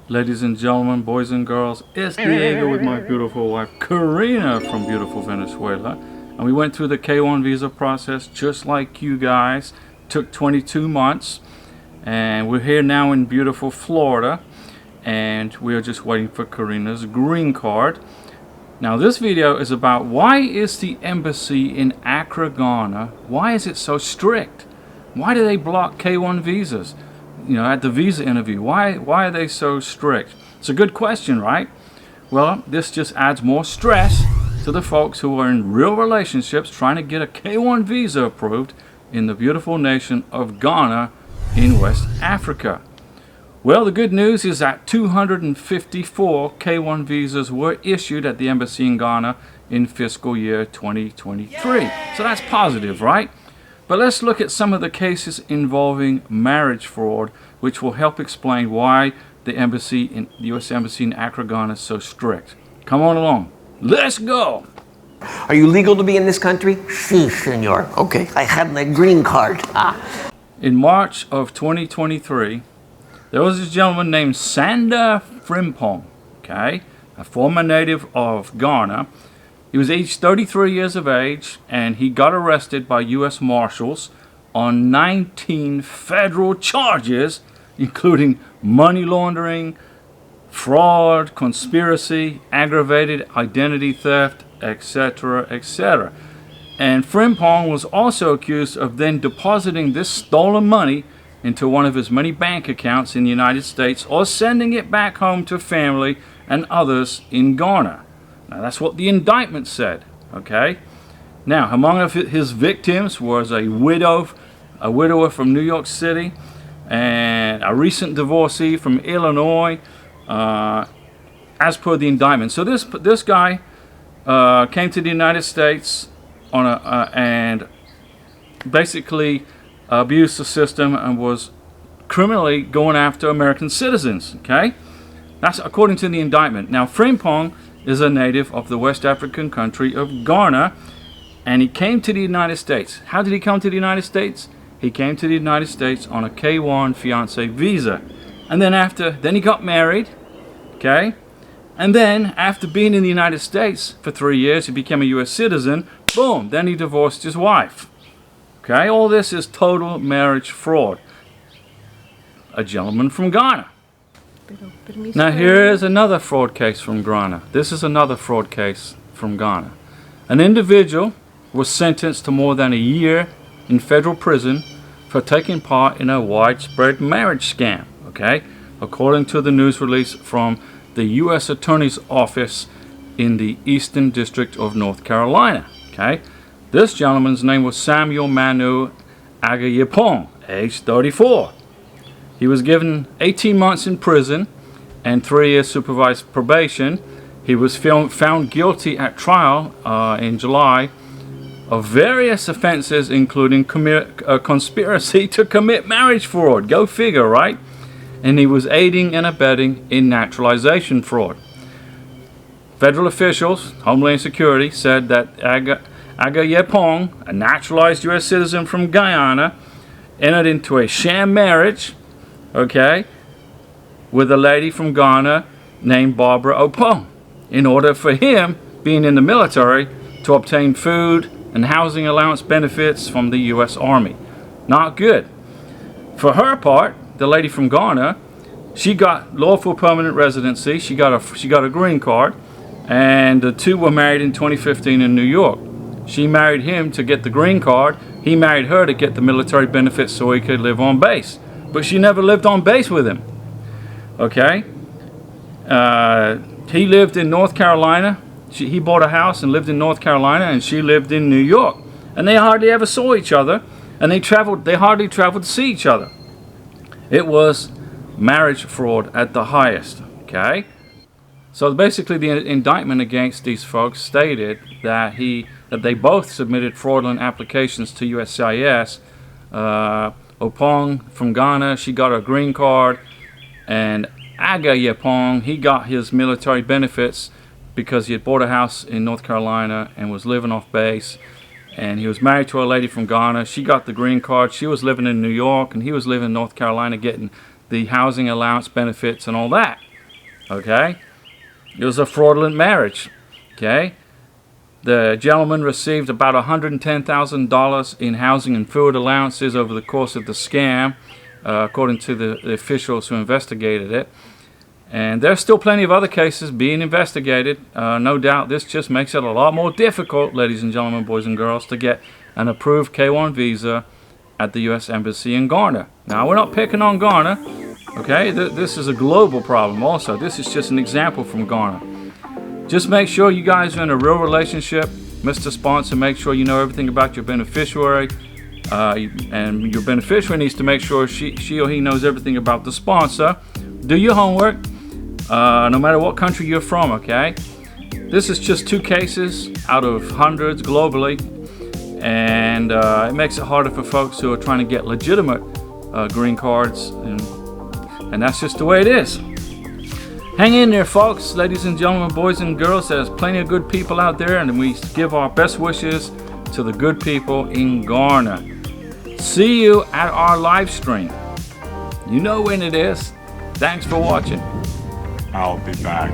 Ladies and gentlemen, boys and girls, it's Diego with my beautiful wife Karina from beautiful Venezuela. And we went through the K1 visa process just like you guys. Took 22 months. And we're here now in beautiful Florida. And we're just waiting for Karina's green card. Now this video is about why is the embassy in Accra, Ghana, why is it so strict? Why do they block K1 visas? You know, at the visa interview, why are they so strict? It's a good question, right? Well, this just adds more stress to the folks who are in real relationships trying to get a K1 visa approved in the beautiful nation of Ghana in West Africa. Well, the good news is that 254 K1 visas were issued at the embassy in Ghana in fiscal year 2023. So that's positive, right? But let's look at some of the cases involving marriage fraud, which will help explain why the U.S. Embassy in Accra, Ghana is so strict. Come on along. Let's go. Are you legal to be in this country? Si, senor. Okay, I have my green card. In March of 2023, there was a gentleman named Sander Frimpong, okay, a former native of Ghana. He was aged 33 years of age, and he got arrested by U.S. Marshals on 19 federal charges, including money laundering, fraud, conspiracy, aggravated identity theft, etc., etc. And Frimpong was also accused of then depositing this stolen money into one of his many bank accounts in the United States or sending it back home to family and others in Ghana. Now that's what the indictment said, okay? Now, among his victims was a widower from New York City and a recent divorcee from Illinois, as per the indictment. So this guy came to the United States on and basically abused the system and was criminally going after American citizens, okay? That's according to the indictment. Now, Frimpong is a native of the West African country of Ghana, and he came to the United States. How did he come to the United States? He came to the United States on a K1 fiance visa. And then he got married, okay? And then after being in the United States for 3 years, he became a US citizen. Boom, then he divorced his wife. Okay, all this is total marriage fraud. A gentleman from Ghana. Now here is another fraud case from Ghana. This is another fraud case from Ghana. An individual was sentenced to more than a year in federal prison for taking part in a widespread marriage scam. Okay, according to the news release from the U.S. Attorney's Office in the Eastern District of North Carolina. Okay. This gentleman's name was Samuel Manu Agayepong, age 34. He was given 18 months in prison and 3 years supervised probation. He was found guilty at trial in July of various offenses, including conspiracy to commit marriage fraud. Go figure, right? And he was aiding and abetting in naturalization fraud. Federal officials, Homeland Security, said that Agayepong, a naturalized U.S. citizen from Guyana, entered into a sham marriage, okay, with a lady from Ghana named Barbara Opong, in order for him, being in the military, to obtain food and housing allowance benefits from the U.S. Army. Not good. For her part, the lady from Ghana, she got lawful permanent residency. She got a green card, and the two were married in 2015 in New York. She married him to get the green card. He married her to get the military benefits so he could live on base. But she never lived on base with him. Okay? He lived in North Carolina. He bought a house and lived in North Carolina, and she lived in New York. And they hardly ever saw each other, and they hardly traveled to see each other. It was marriage fraud at the highest. Okay? So basically the indictment against these folks stated that they both submitted fraudulent applications to USCIS. Opong from Ghana, she got a green card, and Agayepong, he got his military benefits because he had bought a house in North Carolina and was living off base, and he was married to a lady from Ghana. She got the green card. She was living in New York, and he was living in North Carolina getting the housing allowance benefits and all that. Okay? It was a fraudulent marriage. Okay? The gentleman received about $110,000 in housing and food allowances over the course of the scam, according to the officials who investigated it. And there's still plenty of other cases being investigated. No doubt this just makes it a lot more difficult, ladies and gentlemen, boys and girls, to get an approved K-1 visa at the U.S. Embassy in Ghana. Now, we're not picking on Ghana, okay? This is a global problem also. This is just an example from Ghana. Just make sure you guys are in a real relationship. Mr. Sponsor, make sure you know everything about your beneficiary. And your beneficiary needs to make sure she or he knows everything about the sponsor. Do your homework, no matter what country you're from, okay? This is just 2 cases out of hundreds globally. And it makes it harder for folks who are trying to get legitimate green cards. And that's just the way it is. Hang in there, folks, ladies and gentlemen, boys and girls. There's plenty of good people out there, and we give our best wishes to the good people in Ghana. See you at our live stream. You know when it is. Thanks for watching. I'll be back.